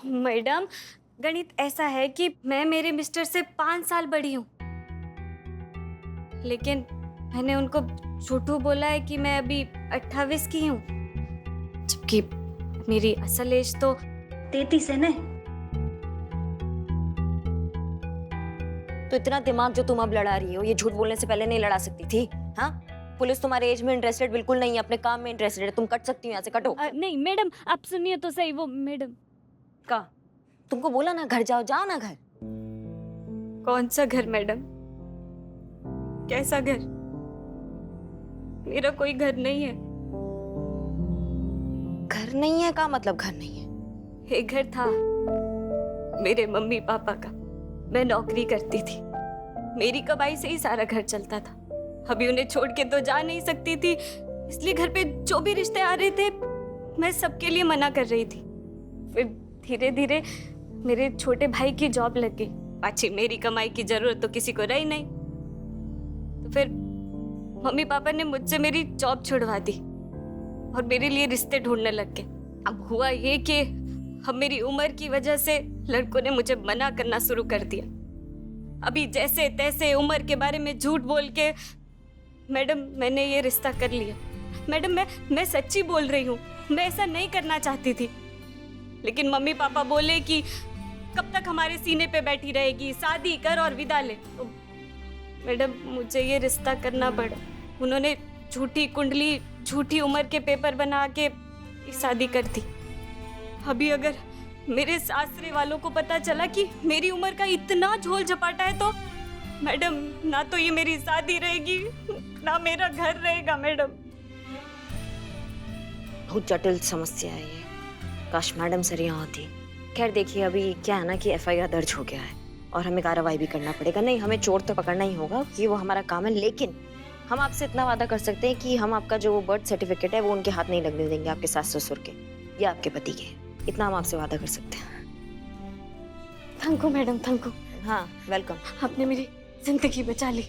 Madam, गणित ऐसा है कि मैं मेरे मिस्टर से 5 साल बड़ी हूँ, लेकिन मैंने उनको झूठू बोला है कि मैं अभी 28 की हूँ, जबकि मेरी असल एज तो 33 है ना। तो इतना दिमाग जो तुम अब लड़ा रही हो, ये झूठ बोलने से पहले नहीं लड़ा सकती थी? हाँ, पुलिस तुम्हारे एज में इंटरेस्टेड बिल्कुल नहीं है, अपने काम में इंटरेस्टेड है। तुम कट सकती हो यहाँ से, कटो। नहीं मैडम, आप सुनिए तो सही। वो मैडम का तुमको बोला ना घर जाओ, जाओ ना घर। कौन सा घर मैडम? कैसा घर? मेरा कोई घर नहीं है। घर नहीं है का मतलब घर नहीं है? एक घर था मेरे मम्मी पापा का, मैं नौकरी करती थी, मेरी कमाई से ही सारा घर चलता था। अभी उन्हें छोड़ के तो जा नहीं सकती थी, इसलिए घर पे जो भी रिश्ते आ रहे थे मैं सबके लिए मना कर रही थी। फिर धीरे धीरे मेरे छोटे भाई की जॉब लग गई, पाछी मेरी कमाई की जरूरत तो किसी को रही नहीं। तो फिर मम्मी पापा ने मुझसे मेरी जॉब छुड़वा दी और मेरे लिए रिश्ते ढूंढने लग गए। अब हुआ ये कि अब मेरी उम्र की वजह से लड़कों ने मुझे मना करना शुरू कर दिया। अभी जैसे तैसे उम्र के बारे में झूठ बोल के मैडम मैंने ये रिश्ता कर लिया। मैडम मैं सच्ची बोल रही हूँ, मैं ऐसा नहीं करना चाहती थी, लेकिन मम्मी पापा बोले कि कब तक हमारे सीने पे बैठी रहेगी, शादी कर और विदा ले। तो मैडम मुझे ये रिश्ता करना पड़ा। उन्होंने झूठी कुंडली, झूठी उम्र के पेपर बना के शादी कर दी। अभी अगर मेरे सासरे वालों को पता चला कि मेरी उम्र का इतना झोल झपाटा है तो मैडम ना तो ये मेरी शादी रहेगी ना मेरा घर रहेगा। मैडम बहुत जटिल समस्या है ये, काश मैडम सर यहाँ होती। खैर देखिए, अभी क्या है ना कि एफआईआर दर्ज हो गया है और हमें कार्रवाई भी करना पड़ेगा। नहीं, हमें चोर तो पकड़ना ही होगा, ये वो हमारा काम है। लेकिन हम आपसे इतना वादा कर सकते हैं कि हम आपका जो बर्थ सर्टिफिकेट है वो उनके हाथ नहीं लगने देंगे, आपके सास ससुर के या आपके पति के। इतना हम आपसे वादा कर सकते हैं। Thank you madam, thank you. हाँ, वेलकम। आपने मेरी जिंदगी बचा ली।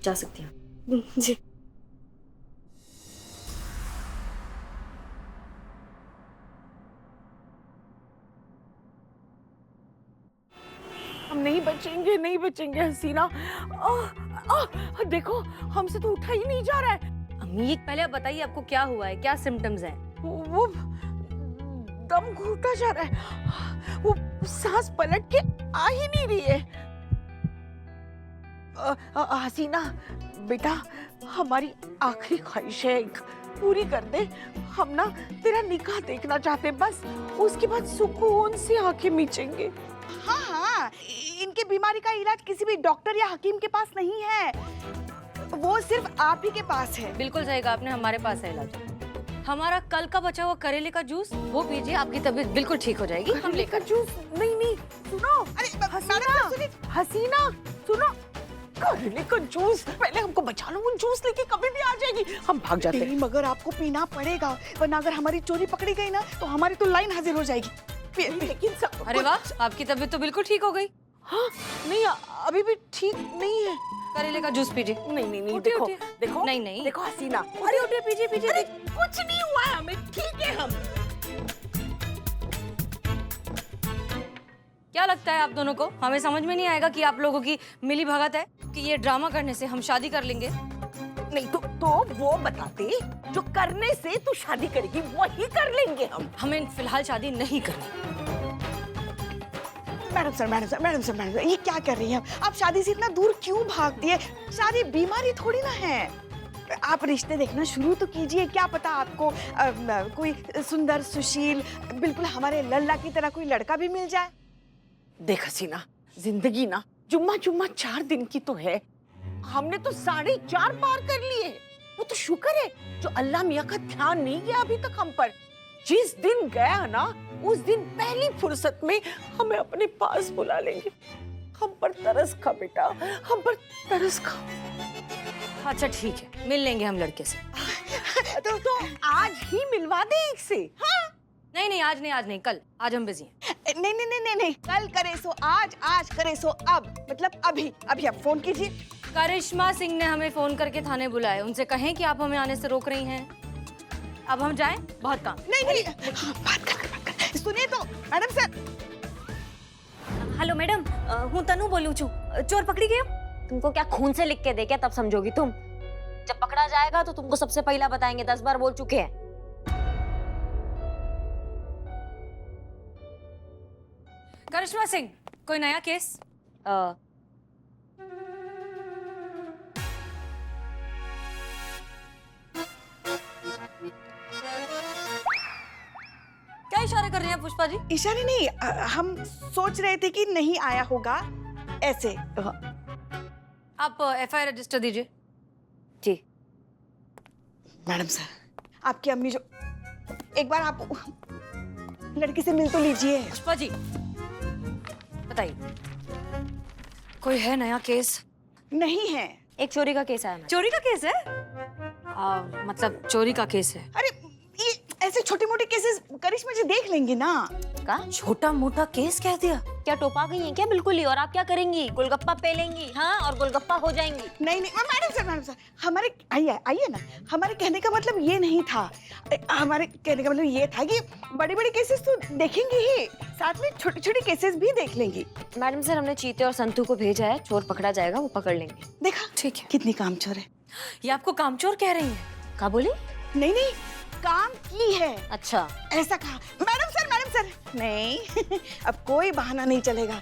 जा सकती हूँ जी। हम नहीं बचेंगे, नहीं बचेंगे हसीना। देखो हमसे तो उठा ही नहीं जा रहा है। अम्मी, पहले आप बताइए आपको क्या हुआ है, क्या सिम्टम्स हैं? वो दम घुटा जा रहा है, वो सांस पलट के आ ही नहीं रही है। हसीना बेटा, हमारी आखिरी ख्वाहिश है, एक पूरी कर दे। हम ना तेरा निकाह देखना चाहते हैं, बस उसके बाद सुकून से आंखें मीचेंगे। हाँ हाँ, इनकी बीमारी का इलाज किसी भी डॉक्टर या हकीम के पास नहीं है, वो सिर्फ आप ही के पास है। बिल्कुल सही कहा आपने, हमारे पास है इलाज। हमारा कल का बचा हुआ करेले का जूस वो पीजिए, आपकी तबीयत बिल्कुल ठीक हो जाएगी। हम करेले का जूस? नहीं सुनो, अरे हसीना, हसीना सुनो, करेले का जूस पहले हमको बचा लो, वो जूस लेके कभी भी आ जाएगी, हम भाग जाते हैं। मगर आपको पीना पड़ेगा, वरना अगर हमारी चोरी पकड़ी गई ना तो हमारी तो लाइन हाजिर हो जाएगी। लेकिन अरे वाह, आपकी तबीयत तो बिल्कुल ठीक हो गई। हाँ नहीं, अभी भी ठीक नहीं है। करेले का जूस पीजिए। नहीं, उठिए, देखो उठिए। देखो, नहीं। देखो हसीना, अरे उठिए, पीजिए पीजिए। अरे कुछ नहीं हुआ है हमें, ठीक है हम। क्या लगता है आप दोनों को? हमें समझ में नहीं आएगा कि आप लोगों की मिली भगत है कि ये ड्रामा करने से हम शादी कर लेंगे। नहीं तो वो बताते जो करने से तू शादी करेगी वही कर लेंगे हम। हमें फिलहाल शादी नहीं करनी। मैडम सर, ये क्या कर रही हैं आप? शादी से इतना दूर क्यों भागती है? शादी बीमारी थोड़ी ना है। आप रिश्ते देखना शुरू तो कीजिए, क्या पता आपको कोई सुंदर सुशील बिल्कुल हमारे लल्ला की तरह कोई लड़का भी मिल जाए। देख हसीना, जिंदगी ना जुम्मा 4 दिन की तो है, हमने तो 4.5 पार कर लिए। वो तो शुक्र है जो अल्लाह मियाँ का ध्यान नहीं गया अभी तक हम पर। जिस दिन गया ना, उस दिन पहली फुर्सत में हमें अपने पास बुला लेंगे। हम पर तरस खा बेटा, हम पर तरस खा। अच्छा ठीक है, मिल लेंगे हम लड़के से। तो आज ही मिलवा दे एक से। हाँ? नहीं, आज नहीं, कल। आज हम बिजी हैं। नहीं, कल करे सो आज करे सो अब, मतलब अभी आप फोन कीजिए। करिश्मा सिंह ने हमें फोन करके थाने बुलाया, उनसे कहें कि आप हमें आने से रोक रही हैं। अब हम जाएं, बहुत काम। नहीं, बात कर। सुनिए तो मैडम सर। हेलो मैडम, हूँ तनु बोलूँ छू, चोर पकड़ी गयो। तुमको क्या खून से लिख के दे क्या, तब समझोगी तुम। जब पकड़ा जाएगा तो तुमको सबसे पहला बताएंगे, 10 बार बोल चुके हैं। करिश्मा सिंह, कोई नया केस? क्या इशारे कर रहे हैं पुष्पा जी? इशारे नहीं, हम सोच रहे थे कि नहीं आया होगा ऐसे। आप FIR रजिस्टर दीजिए। जी। मैडम सर, आपकी अम्मी जो, एक बार आप लड़की से मिल तो लीजिए। पुष्पा जी बताइए, कोई है नया केस? नहीं है। एक चोरी का केस आया मैडम। चोरी का केस है? मतलब चोरी का केस है? अरे ये ऐसे छोटे मोटे केसेस करिश्मा जी देख लेंगे ना। का छोटा मोटा केस कह दिया? क्या टोपा गई है क्या? बिल्कुल ही। और आप क्या करेंगी? गोलगप्पा पे लेंगी, हाँ, और गोलगप्पा हो जाएंगी। नहीं नहीं मैडम सर, हमारे आइए आइए ना, हमारे कहने का मतलब ये नहीं था। हमारे कहने का मतलब ये था कि बड़े बड़े केसेस तो देखेंगे ही, साथ में छोटे छोटे केसेस भी देख लेंगी। मैडम सर, हमने चीते और संतू को भेजा है, चोर पकड़ा जाएगा, वो पकड़ लेंगे। देखा ठीक है। कितनी कामचोर है। ये आपको कामचोर कह रही है? का बोली? नहीं नहीं, काम की है, अच्छा। ऐसा कहा। मैडम सर नहीं अब कोई बहाना नहीं चलेगा।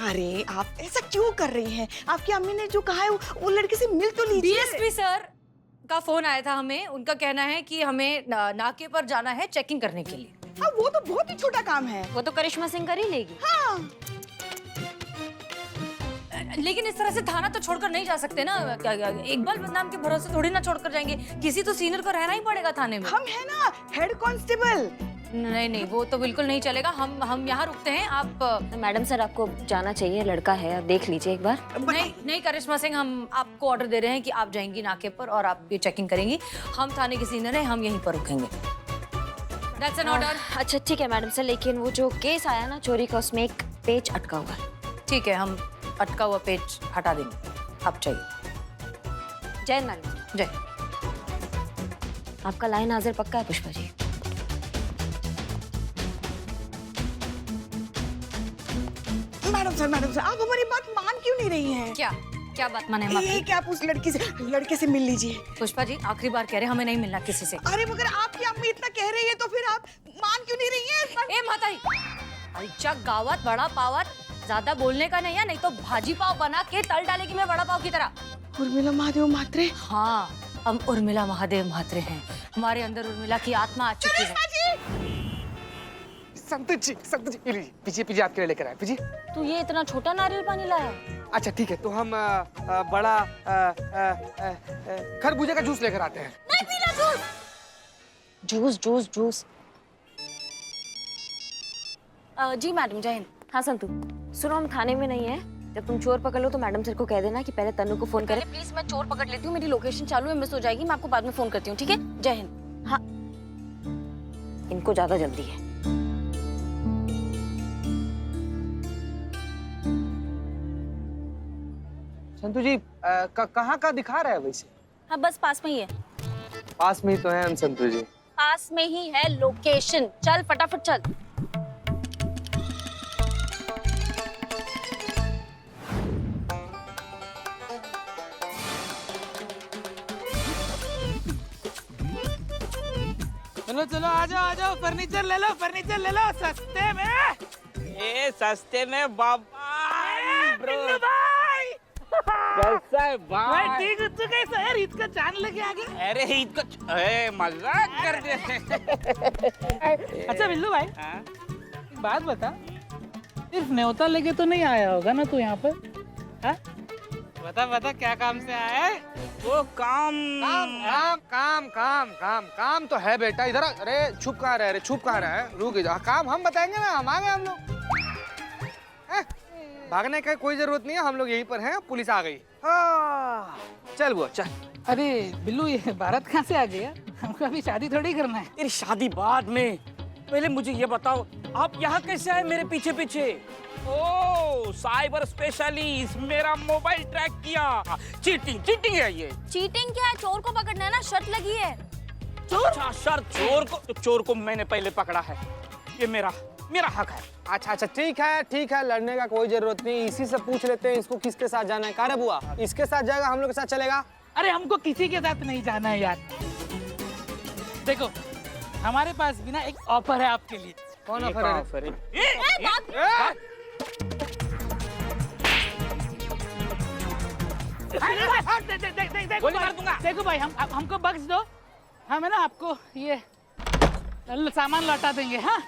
अरे आप ऐसा क्यों कर रही हैं? आपकी अम्मी ने जो कहा है वो लड़के से मिल तो लीजिए। डीएसपी सर का फोन आया था हमें, उनका कहना है कि हमें नाके पर जाना है चेकिंग करने के लिए। हाँ, वो तो बहुत ही छोटा काम है। वो तो करिश्मा सिंह कर ही लेगी। हाँ। लेकिन इस तरह से थाना तो छोड़कर नहीं जा सकते ना। इकबाल बदनाम के भरोसे थोड़ी ना छोड़कर जाएंगे, किसी तो सीनियर को रहना ही पड़ेगा थाने में। हम है ना हेड कांस्टेबल। नहीं, वो तो बिल्कुल नहीं चलेगा। हम यहाँ रुकते हैं। आप मैडम सर, आपको जाना चाहिए, लड़का है, आप देख लीजिए एक बार। नहीं करिश्मा सिंह, हम आपको ऑर्डर दे रहे हैं कि आप जाएंगी नाके पर और आप ये चेकिंग करेंगी। हम थाने के सीनियर हैं, हम यहीं पर रुकेंगे। That's an order। अच्छा ठीक है मैडम सर, लेकिन वो जो केस आया ना चोरी का, उसमें एक पेज अटका हुआ है। ठीक है, हम अटका हुआ पेज हटा देंगे। आप चाहिए। जय मैडम। जय। आपका लाइन हाजिर पक्का है पुष्पा जी? मैडम सर, आप हमारी बात मान क्यों नहीं रही हैं? क्या बात माने हम आपकी? ये क्या, आप उस लड़के से मिल लीजिए। पुष्पा जी आखिरी बार कह रहे हैं, हमें नहीं मिलना किसी से। अरे मगर आपकी अम्मी इतना कह रही है तो फिर आप मान क्यों नहीं रही हैं? ए माताई, आईच्या गावात वड़ा पावात ज्यादा बोलने का नहीं है, नहीं तो भाजी पाव बना के तल डालेगी मैं वड़ा पाव की तरह। उर्मिला महादेव म्हात्रे। हाँ, हम उर्मिला महादेव म्हात्रे हैं। हमारे अंदर उर्मिला की आत्मा आ चुकी है। संतु जी पीछे आपके लिए लेकर आए। पीछे। तू ये इतना छोटा नारियल पानी लाया? अच्छा ठीक है, तो हम बड़ा खरबूजे का जूस लेकर आते हैं। नहीं पीला जूस। जूस। जी मैडम, जय हिंद। हाँ संतू, सुनो, हम थाने में नहीं है। जब तुम चोर पकड़ लो तो मैडम सर को कह देना कि पहले तनु को फोन करे। प्लीज मैं चोर पकड़ लेती हूँ, मेरी लोकेशन चालू है, मिस हो जाएगी, मैं आपको बाद में फोन करती हूँ, ठीक है? जय हिंद। हाँ, इनको ज्यादा जल्दी है। संतु जी कहाँ का दिखा रहा है वैसे? हाँ, बस पास में ही है। पास में ही तो है हम संतु जी। पास में ही है लोकेशन, चल फटाफट चल। चलो आ जाओ, फर्नीचर ले लो सस्ते में। ए सस्ते में बाबा बिल्लू भाई। कैसा है भाई? ठीक है, तू कैसा है? ईद का चांद लेके आ गया। अरे ईद को मजाक कर दे। अच्छा बिल्लू भाई, हाँ? एक बात बता, सिर्फ न्योता लेके तो नहीं आया होगा ना तू यहाँ पर? हाँ? बता क्या काम से आया है? वो काम काम तो है बेटा। इधर अरे छुप कहाँ रहे हैं? रुक जा, काम हम बताएंगे ना, हम आ गए हम लोग। भागने का कोई जरूरत नहीं है, हम लोग यहीं पर हैं। पुलिस आ गई। चल वो चल। अरे बिल्लू, ये भारत कहाँ से आ गया? हमको अभी शादी थोड़ी करना है। तेरी शादी बाद में, पहले मुझे ये बताओ, आप यहाँ कैसे आए मेरे पीछे पीछे? ओ साइबर स्पेशलिस्ट, मेरा मोबाइल ट्रैक किया। चीटिंग है ये। चीटिंग क्या है? चोर को पकड़ना है ना, शर्त लगी है। अच्छा शर्त, चोर को मैंने पहले पकड़ा है। ये मेरा हक है। अच्छा अच्छा ठीक है, लड़ने का कोई जरूरत नहीं, इसी से पूछ लेते हैं इसको किसके साथ जाना है। कारे बुआ, इसके साथ जाएगा, हम लोग के साथ चलेगा? अरे हमको किसी के साथ नहीं जाना है यार। देखो हमारे पास भी ना एक ऑफर है आपके लिए। कौन ये ऑफर क्या है? ऑफर है? गोली मार दूंगा। देखो भाई हमको बख्श दो, हम है ना आपको ये सामान लौटा देंगे। हाँ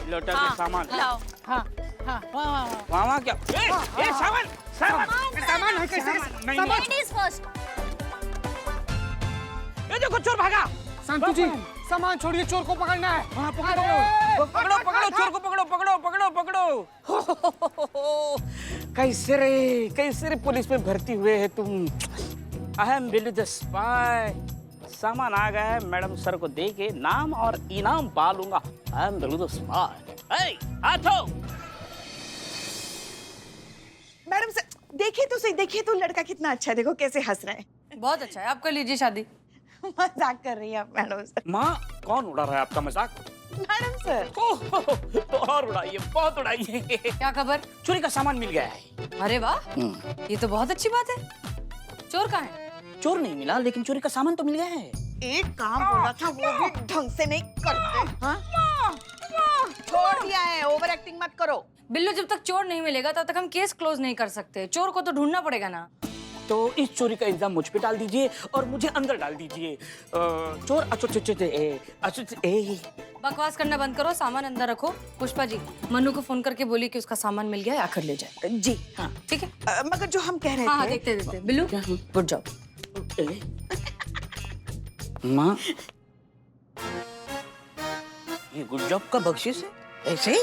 लौटा के सामान। लाओ। हाँ हाँ वाह वाह वाह। वहाँ क्या? ए सामान है कैसे? नहीं नहीं। Ladies first. ये देखो चोर भागा। संतू जी, सामान छोड़िए, चोर को पकड़ना है। हाँ पकड़ो चोर को पकड़ो। कैसे रे पुलिस में भर्ती हुए है तुम? I am Billy the spy. सामान आ गया है, मैडम सर को दे के नाम और इनाम पा लूंगा। I am Billy the spy. हाथों मैडम सर देखिए तो सही, देखिए तो लड़का कितना अच्छा है, देखो कैसे हंस रहा है। बहुत अच्छा है, आप कर लीजिए शादी। मजाक कर रही है आप मैडम सर। माँ कौन उड़ा रहा है आपका मजाक? मैडम सर तो और उड़ाइए, बहुत उड़ाइए। क्या खबर? चोरी का सामान मिल गया है। अरे वाह, ये तो बहुत अच्छी बात है। चोर कहाँ है? चोर नहीं मिला, लेकिन चोरी का सामान तो मिल गया है। एक काम बोला था वो भी ढंग से नहीं करते। हाँ? छोड़ दिया है, ओवर एक्टिंग मत करो। बिल्लू, जब तक चोर नहीं मिलेगा तब तक हम केस क्लोज नहीं कर सकते। चोर को तो ढूंढना पड़ेगा ना। तो इस चोरी का इल्जाम मुझ पे डाल दीजिए और मुझे अंदर डाल दीजिए। चोर बकवास करना बंद करो, सामान अंदर रखो। पुष्पा जी, मनु को फोन करके बोली कि उसका सामान मिल गया है, आकर ले जाए। जी हाँ ठीक है। मगर जो हम कह रहे हाँ हाँ, थे। देखते बिल्लू, गुड जॉब। माँ ये गुड जॉब का बख्शिश है? ऐसे ही?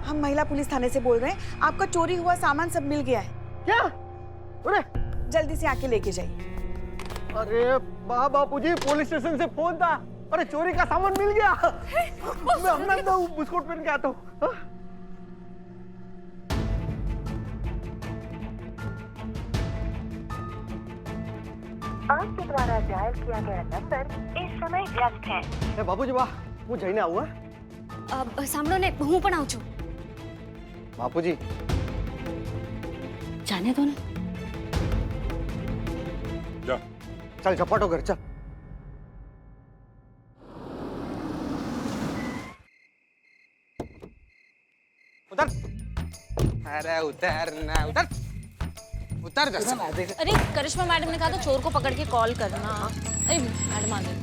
हम महिला पुलिस थाने से बोल रहे हैं, आपका चोरी हुआ सामान सब मिल गया है। क्या? अरे जल्दी से आके लेके जाइए। अरे बापूजी, पुलिस स्टेशन से फोन था। अरे चोरी का सामान मिल गया। मैं अपना तो बिस्कुट पहन के आता हूँ। आपके द्वारा डायल किया गया नंबर इस समय व्यस्त है। बापूजी वाह, હું જઈને આવું? સાંભળો ને, હું પણ આવું છું। બાપુજી जाने दो ना। चल झपाटो घर चल। उतर। अरे उतर ना, उतर जरा। अरे करिश्मा मैडम ने कहा था चोर को पकड़ के कॉल करना। अरे मैडम आ गई।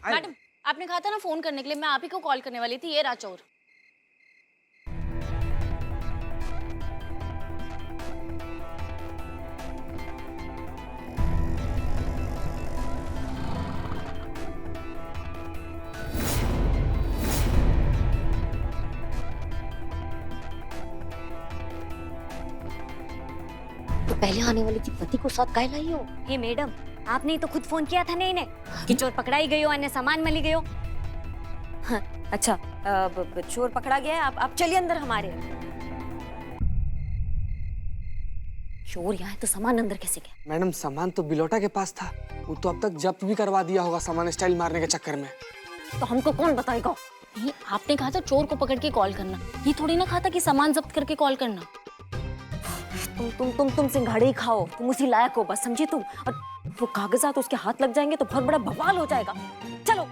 मैडम आपने कहा था ना फोन करने के लिए, मैं आप ही को कॉल करने वाली थी। ये रहा चोर। तो पहले आने वाली थी पति को साथ काहे लाई हो? हे मैडम, आपने ही तो खुद फोन किया था ना इन्हें कि चोर पकड़ाई गई हो, अन्य सामान मिली गई हो। हाँ, अच्छा चोर पकड़ा गया है, आप चलिए अंदर हमारे। चोर यहाँ है तो सामान अंदर कैसे गया? मैडम सामान तो बिलोटा के पास था, वो तो अब तक जब्त भी करवा दिया होगा सामान स्टाइल मारने के चक्कर में। तो हमको कौन बताएगा? नहीं, आपने कहा था चोर को पकड़ के कॉल करना, ये थोड़ी ना कहा था कि सामान जब्त करके कॉल करना। तुम सिंघाड़े ही खाओ, तुम उसी लायक हो बस, समझी तुम। और वो कागजात उसके हाथ लग जाएंगे तो बहुत बड़ा बवाल हो जाएगा। चलो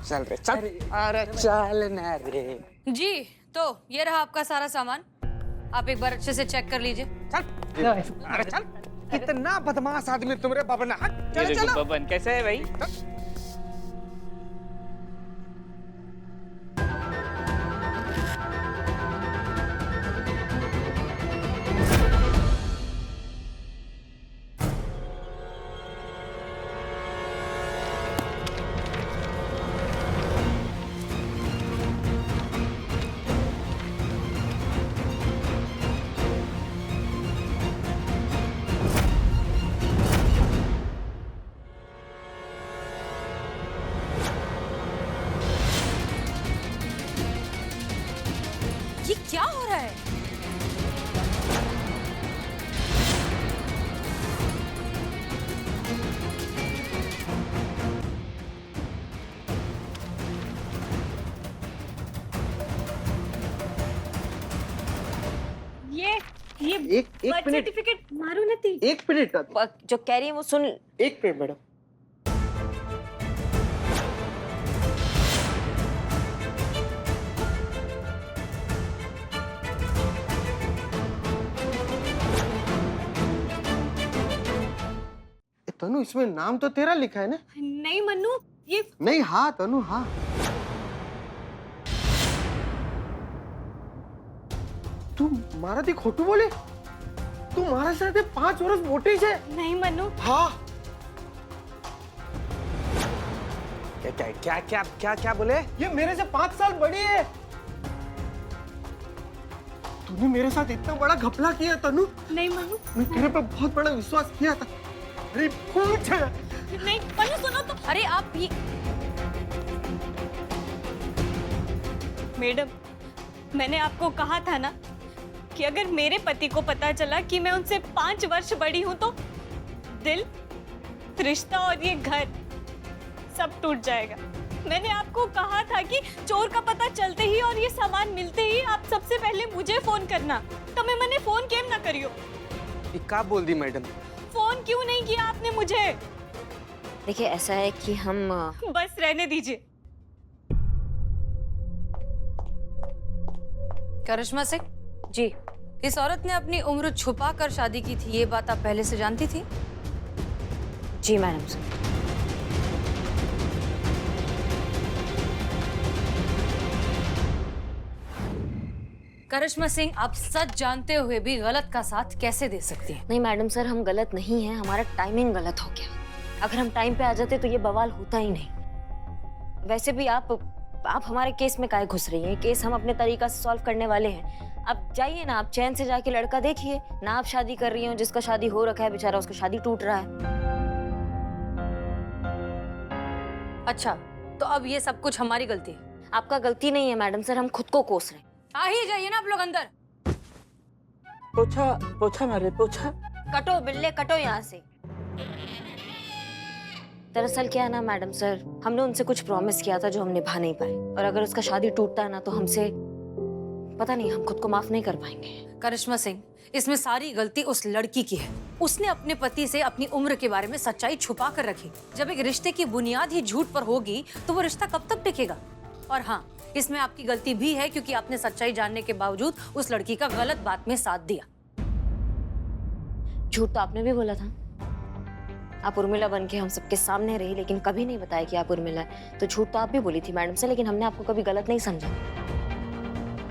चल रे चल। अरे चल ना रे। जी, तो ये रहा आपका सारा सामान, आप एक बार अच्छे से चेक कर लीजिए। चल। अरे चल, कितना बदमाश आदमी तुमरे बाबा ना। चलो चलो। बबन कैसे है भाई? ये क्या हो रहा है? एक बर्थ मिनट, सर्टिफिकेट मारू नती। एक मिनट, जो कह रही है वो सुन। एक मिनट मैडम। तनु, इसमें नाम तो तेरा लिखा है ना? नहीं मन्नू, ये नहीं, हाँ तनु, हाँ। तू मारा थी खोटू बोले? तू मारा साथ 5 वर्ष मोटे है। नहीं मन्नू। हाँ। क्या क्या क्या क्या क्या बोले? ये मेरे से 5 साल बड़ी है। तूने मेरे साथ इतना बड़ा घपला किया तनु। नहीं मन्नू। मैं तेरे पे बहुत बड़ा विश्वास किया था। अरे पूछ। नहीं मन्नू, सुनो तो। अरे आप ये मैडम, मैंने आपको कहा था ना कि अगर मेरे पति को पता चला कि मैं उनसे 5 वर्ष बड़ी हूं तो दिल, रिश्ता और ये घर सब टूट जाएगा। मैंने आपको कहा था कि चोर का पता चलते ही और ये सामान मिलते ही आप सबसे पहले मुझे फोन करना। तो मैंने फोन केम ना करियो। ये क्या बोल दी मैडम? फोन क्यों नहीं किया आपने मुझे? देखिए ऐसा है कि हम बस रहने दीजिए। करिश्मा सिंह, जी इस औरत ने अपनी उम्र छुपा कर शादी की थी, ये बात आप पहले से जानती थी? जी मैडम सर। करिश्मा सिंह, आप सच जानते हुए भी गलत का साथ कैसे दे सकती हैं? नहीं मैडम सर, हम गलत नहीं हैं, हमारा टाइमिंग गलत हो गया। अगर हम टाइम पे आ जाते तो ये बवाल होता ही नहीं। वैसे भी आप हमारे केस में काहे घुस रही हैं? केस हम अपने तरीका से सॉल्व करने वाले हैं। आप जाइए ना, आप चैन से जाके लड़का देखिए ना। आप शादी कर रही हो, जिसका शादी हो रखा है बेचारा, उसका शादी टूट रहा है। अच्छा, तो अब ये सब कुछ हमारी गलती है? आपका गलती नहीं है मैडम सर, हम खुद को कोस रहे हैं। आ ही जाइए ना आप लोग अंदर। पोछा पोछा मारे पोछा। कटो बिल्ले कटो यहाँ से। दरअसल क्या है ना मैडम सर, हमने उनसे कुछ प्रॉमिस किया था जो हम निभा नहीं पाए, और अगर उसका शादी टूटता है ना तो हमसे पता नहीं, हम खुद को माफ नहीं कर पाएंगे। करिश्मा सिंह, इसमें सारी गलती उस लड़की की है। उसने अपने पति से अपनी उम्र के बारे में सच्चाई छुपा कर रखी। जब एक रिश्ते की बुनियाद ही झूठ पर होगी तो वो रिश्ता कब तक टिकेगा? और हाँ, इसमें आपकी गलती भी है क्योंकि आपने सच्चाई जानने के बावजूद उस लड़की का गलत बात में साथ दिया। झूठ तो आपने भी बोला था। आप उर्मिला बन के हम सबके सामने रही, लेकिन कभी नहीं बताया कि आप उर्मिला है। तो झूठ तो आप भी बोली थी मैडम से, लेकिन हमने आपको कभी गलत नहीं समझा,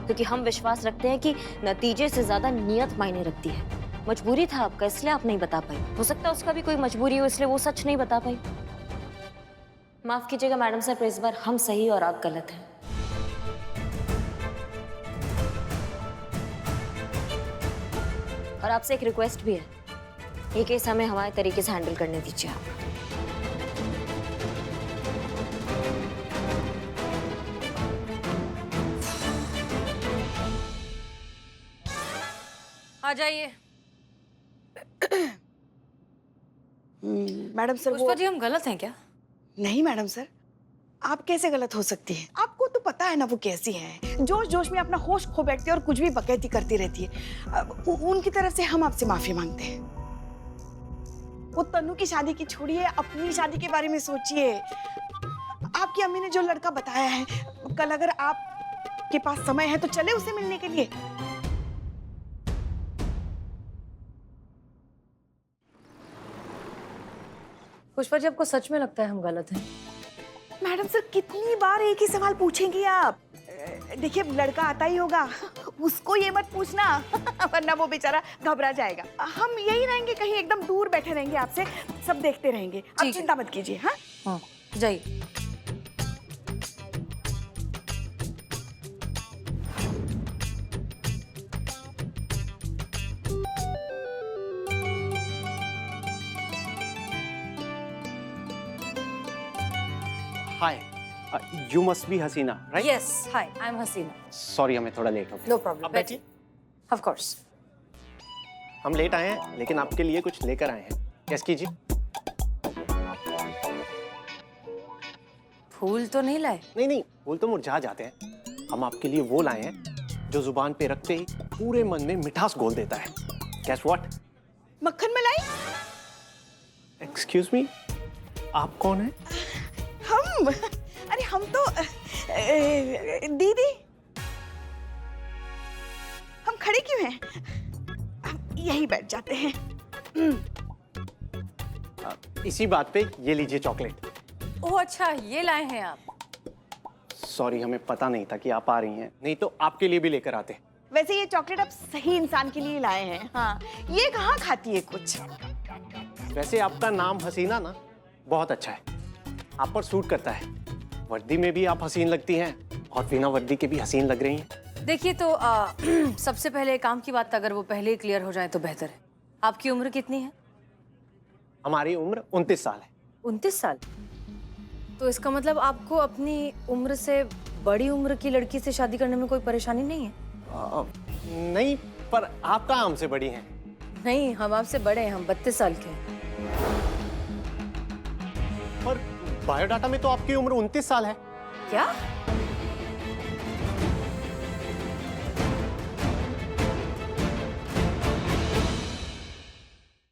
क्योंकि हम विश्वास रखते हैं कि नतीजे से ज्यादा नियत मायने रखती है। मजबूरी था आपका, इसलिए आप नहीं बता पाई। हो सकता है उसका भी कोई मजबूरी हो, इसलिए वो सच नहीं बता पाई। माफ कीजिएगा मैडम सर, पर इस बार हम सही और आप गलत हैं। और आपसे एक रिक्वेस्ट भी है, ये केस हमें हमारे तरीके से हैंडल करने दीजिए आप। आ जाइए। मैडम सर वो पुष्पा जी, हम गलत हैं क्या? नहीं मैडम सर, आप कैसे गलत हो सकती हैं? आपको तो पता है ना वो कैसी हैं। जोश जोश में अपना होश खो बैठती है और कुछ भी बकैती करती रहती है। उनकी तरफ से हम आपसे माफी मांगते हैं। वो तनु की शादी की छोड़िए, अपनी शादी के बारे में सोचिए। आपकी अम्मी ने जो लड़का बताया है, कल अगर आपके पास समय है तो चले उसे मिलने के लिए। पुष्पा जी, आपको सच में लगता है हम गलत हैं? मैडम सर, कितनी बार एक ही सवाल पूछेंगी आप? देखिए, लड़का आता ही होगा, उसको ये मत पूछना वरना वो बेचारा घबरा जाएगा। हम यही रहेंगे, कहीं एकदम दूर बैठे रहेंगे आपसे, सब देखते रहेंगे। आप ठीक है। चिंता मत कीजिए। हाँ, हाँ, जाइए। Hi, you must be Haseena, right? Yes, hi, I am Haseena. Sorry, हमें थोड़ा लेट हो गया। नो प्रॉब्लम, आप बैठिए। Of course. हम लेट आए हैं, लेकिन आपके लिए कुछ लेकर आए हैं। गेस कीजिए। फूल तो नहीं लाए? नहीं नहीं, फूल तो मुरझा जाते हैं। हम आपके लिए वो लाए हैं जो जुबान पे रखते ही पूरे मन में मिठास घोल देता है। Guess what? मक्खन मलाई? Excuse me? आप कौन है? हम, अरे हम तो दीदी। हम खड़े क्यों हैं? हम यहीं बैठ जाते हैं। इसी बात पे ये लीजिए चॉकलेट। ओह अच्छा, ये लाए हैं आप। सॉरी, हमें पता नहीं था कि आप आ रही हैं, नहीं तो आपके लिए भी लेकर आते। वैसे ये चॉकलेट आप सही इंसान के लिए लाए हैं। हाँ, ये कहाँ खाती है कुछ। वैसे आपका नाम हसीना ना बहुत अच्छा है, आप पर सूट करता है। वर्दी में भी आप हसीन लगती हैं और बिना वर्दी के भी हसीन लग रही हैं। देखिए तो सबसे पहले काम की बात अगर वो पहले ही क्लियर हो जाए तो बेहतर है। आपकी उम्र कितनी है? हमारी उम्र 29 साल है। 29 साल? तो इसका मतलब आपको अपनी उम्र से बड़ी उम्र की लड़की से शादी करने में कोई परेशानी नहीं है? नहीं, पर आप कहाँ हमसे बड़ी हैं? नहीं, हम आपसे बड़े हैं, हम 32 साल के हैं। पर बायोडाटा में तो आपकी उम्र 29 साल है। क्या?